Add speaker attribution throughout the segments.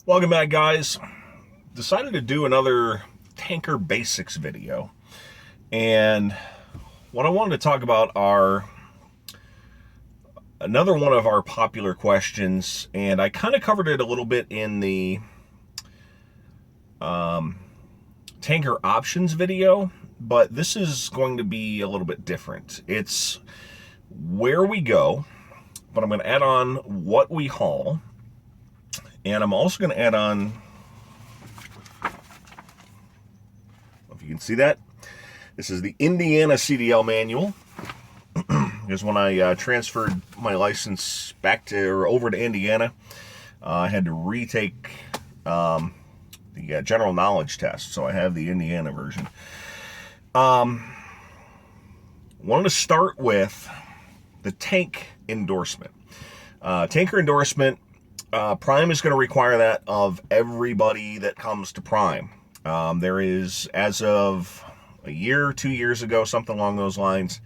Speaker 1: Welcome back, guys. Decided to do another tanker basics video, and what I wanted to talk about are another one of our popular questions, and I kind of covered it a little bit in the tanker options video, but this is going to be a little bit different. It's where we go, but I'm going to add on what we haul, and I'm also going to add on, if you can see that, this is the Indiana CDL manual. Because when I transferred my license back to or over to Indiana, I had to retake the general knowledge test, so I have the Indiana version. Wanted to start with the tank endorsement. Tanker endorsement, Prime is going to require that of everybody that comes to Prime. There is, as of a year, 2 years ago, something along those lines,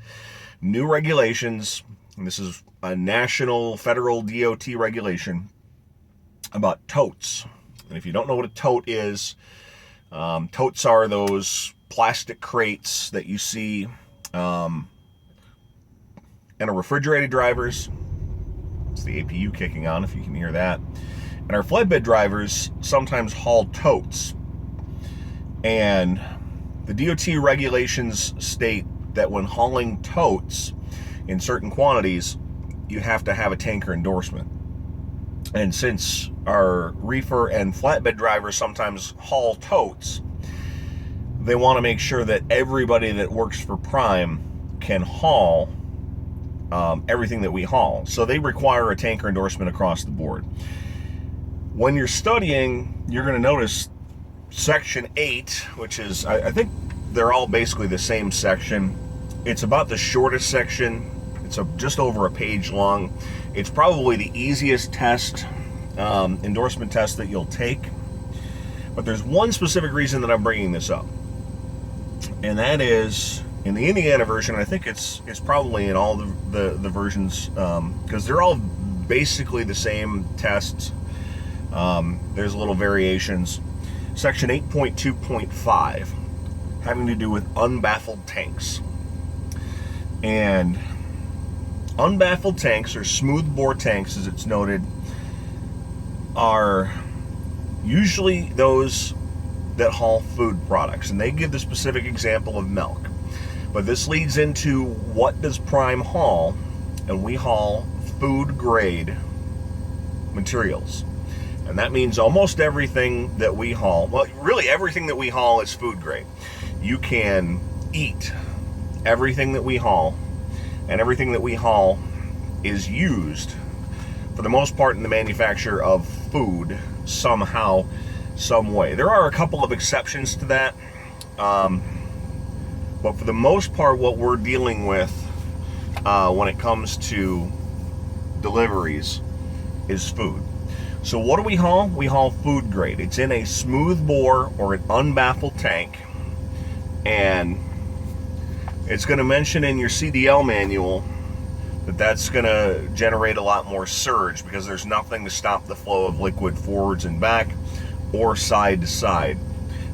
Speaker 1: new regulations, and this is a national federal DOT regulation about totes. And if you don't know what a tote is, totes are those plastic crates that you see in our refrigerated drivers. It's the APU kicking on, if you can hear that. And our flatbed drivers sometimes haul totes. And the DOT regulations state that when hauling totes in certain quantities, you have to have a tanker endorsement. And since our reefer and flatbed drivers sometimes haul totes, they want to make sure that everybody that works for Prime can haul everything that we haul. So they require a tanker endorsement across the board. When you're studying, you're going to notice Section 8, which is, I think they're all basically the same section. It's about the shortest section. It's just over a page long. It's probably the easiest test, endorsement test that you'll take. But there's one specific reason that I'm bringing this up. And that is, in the Indiana version, I think it's probably in all the versions, because they're all basically the same tests. There's little variations. Section 8.2.5, having to do with unbaffled tanks. And unbaffled tanks, or smoothbore tanks as it's noted, are usually those that haul food products. And they give the specific example of milk. But this leads into, what does Prime haul? And we haul food grade materials. And that means almost everything that we haul, well, really everything that we haul is food grade. You can eat everything that we haul, and everything that we haul is used, for the most part, in the manufacture of food somehow, some way. There are a couple of exceptions to that, but for the most part, what we're dealing with when it comes to deliveries is food. So what do we haul? We haul food grade. It's in a smoothbore or an unbaffled tank, and it's going to mention in your CDL manual that that's going to generate a lot more surge, because there's nothing to stop the flow of liquid forwards and back or side to side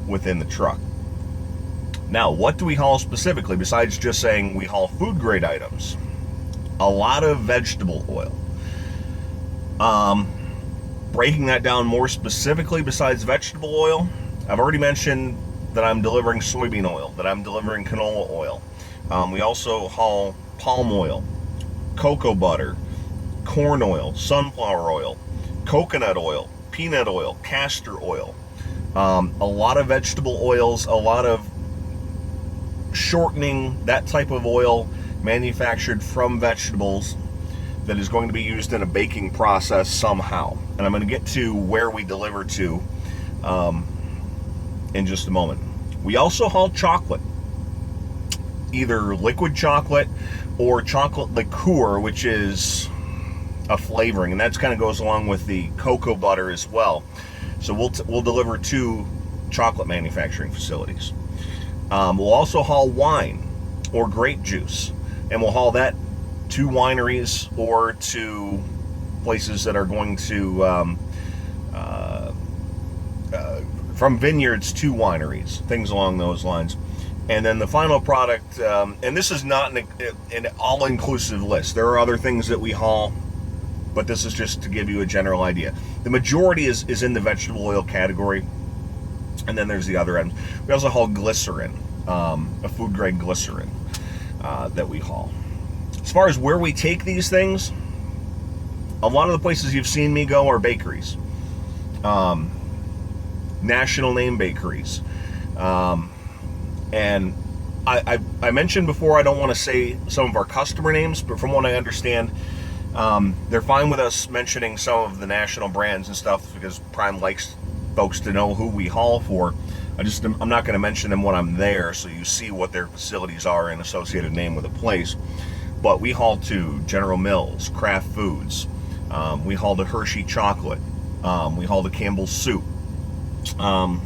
Speaker 1: within the truck. Now, what do we haul specifically besides just saying we haul food grade items? A lot of vegetable oil. Breaking that down more specifically, besides vegetable oil, I've already mentioned that I'm delivering soybean oil, that I'm delivering canola oil. We also haul palm oil, cocoa butter, corn oil, sunflower oil, coconut oil, peanut oil, castor oil. A lot of vegetable oils, a lot of shortening, that type of oil manufactured from vegetables that is going to be used in a baking process somehow. And I'm going to get to where we deliver to in just a moment. We also haul chocolate, either liquid chocolate or chocolate liqueur, which is a flavoring, and that kind of goes along with the cocoa butter as well. So we'll deliver to chocolate manufacturing facilities. We'll also haul wine or grape juice, and we'll haul that to wineries or to places that are going to from vineyards to wineries, things along those lines. And then the final product, and this is not an all-inclusive list. There are other things that we haul, but this is just to give you a general idea. The majority is in the vegetable oil category, and then there's the other items. We also haul glycerin, a food-grade glycerin that we haul. As far as where we take these things, a lot of the places you've seen me go are bakeries. National name bakeries. And I mentioned before, I don't want to say some of our customer names, but from what I understand, they're fine with us mentioning some of the national brands and stuff because Prime likes folks to know who we haul for. I'm not going to mention them when I'm there, so you see what their facilities are and associated name with a place. But we haul to General Mills, Kraft Foods. We haul to Hershey Chocolate. We haul to Campbell's Soup. A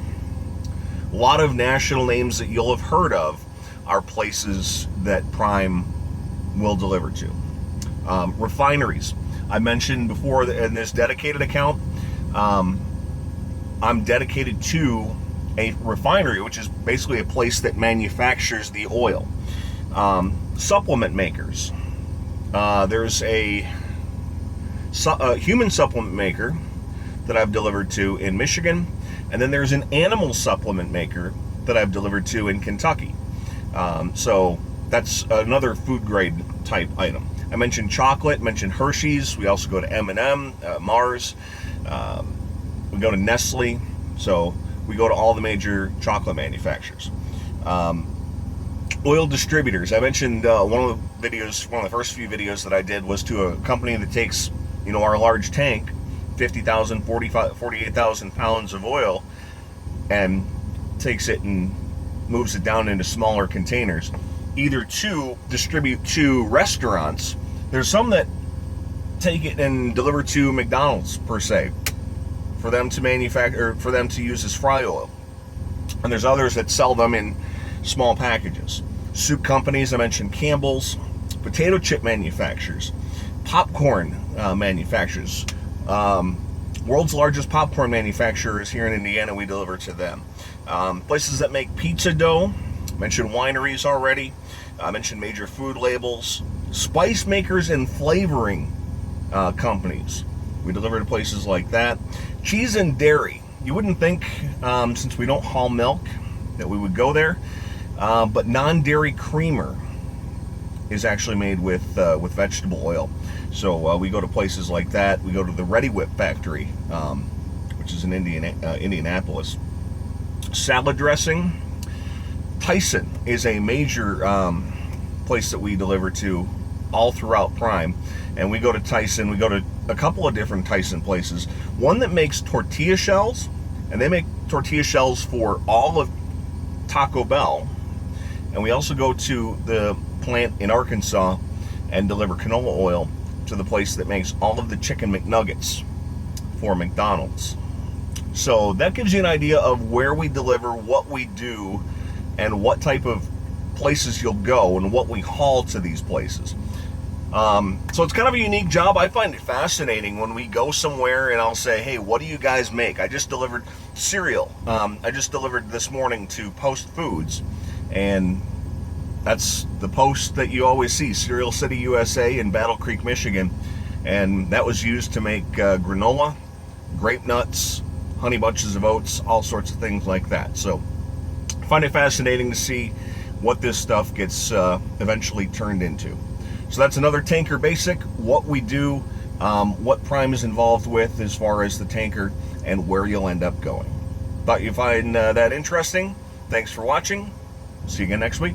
Speaker 1: lot of national names that you'll have heard of are places that Prime will deliver to. Refineries. I mentioned before that in this dedicated account, I'm dedicated to a refinery, which is basically a place that manufactures the oil. Supplement makers. There's a human supplement maker that I've delivered to in Michigan, and then there's an animal supplement maker that I've delivered to in Kentucky. So that's another food grade type item. I mentioned chocolate, mentioned Hershey's. We also go to M&M, Mars. We go to Nestle. So we go to all the major chocolate manufacturers. Oil distributors. I mentioned one of the first few videos that I did was to a company that takes, our large tank, 50,000, 48,000 pounds of oil, and takes it and moves it down into smaller containers, either to distribute to restaurants. There's some that take it and deliver to McDonald's per se, for them to manufacture, or for them to use as fry oil. And there's others that sell them in small packages. Soup companies, I mentioned Campbell's, potato chip manufacturers, popcorn manufacturers. World's largest popcorn manufacturer is here in Indiana. We deliver to them. Places that make pizza dough. Mentioned wineries already. I mentioned major food labels. Spice makers and flavoring companies. We deliver to places like that. Cheese and dairy. You wouldn't think, since we don't haul milk, that we would go there. But non-dairy creamer is actually made with vegetable oil. So we go to places like that. We go to the Ready Whip factory, which is in Indianapolis. Salad dressing. Tyson is a major place that we deliver to all throughout Prime. And we go to Tyson. We go to a couple of different Tyson places. One that makes tortilla shells, and they make tortilla shells for all of Taco Bell. And we also go to the plant in Arkansas and deliver canola oil to the place that makes all of the chicken McNuggets for McDonald's. So that gives you an idea of where we deliver, what we do, and what type of places you'll go and what we haul to these places. So it's kind of a unique job. I find it fascinating when we go somewhere and I'll say, hey, what do you guys make? I just delivered cereal. I just delivered this morning to Post Foods, and that's the Post that you always see, Cereal City USA in Battle Creek, Michigan. And that was used to make granola, grape nuts, honey bunches of oats, all sorts of things like that. So I find it fascinating to see what this stuff gets eventually turned into. So that's another Tanker Basic, what we do, what Prime is involved with as far as the tanker, and where you'll end up going. Thought you'd find that interesting. Thanks for watching. See you again next week.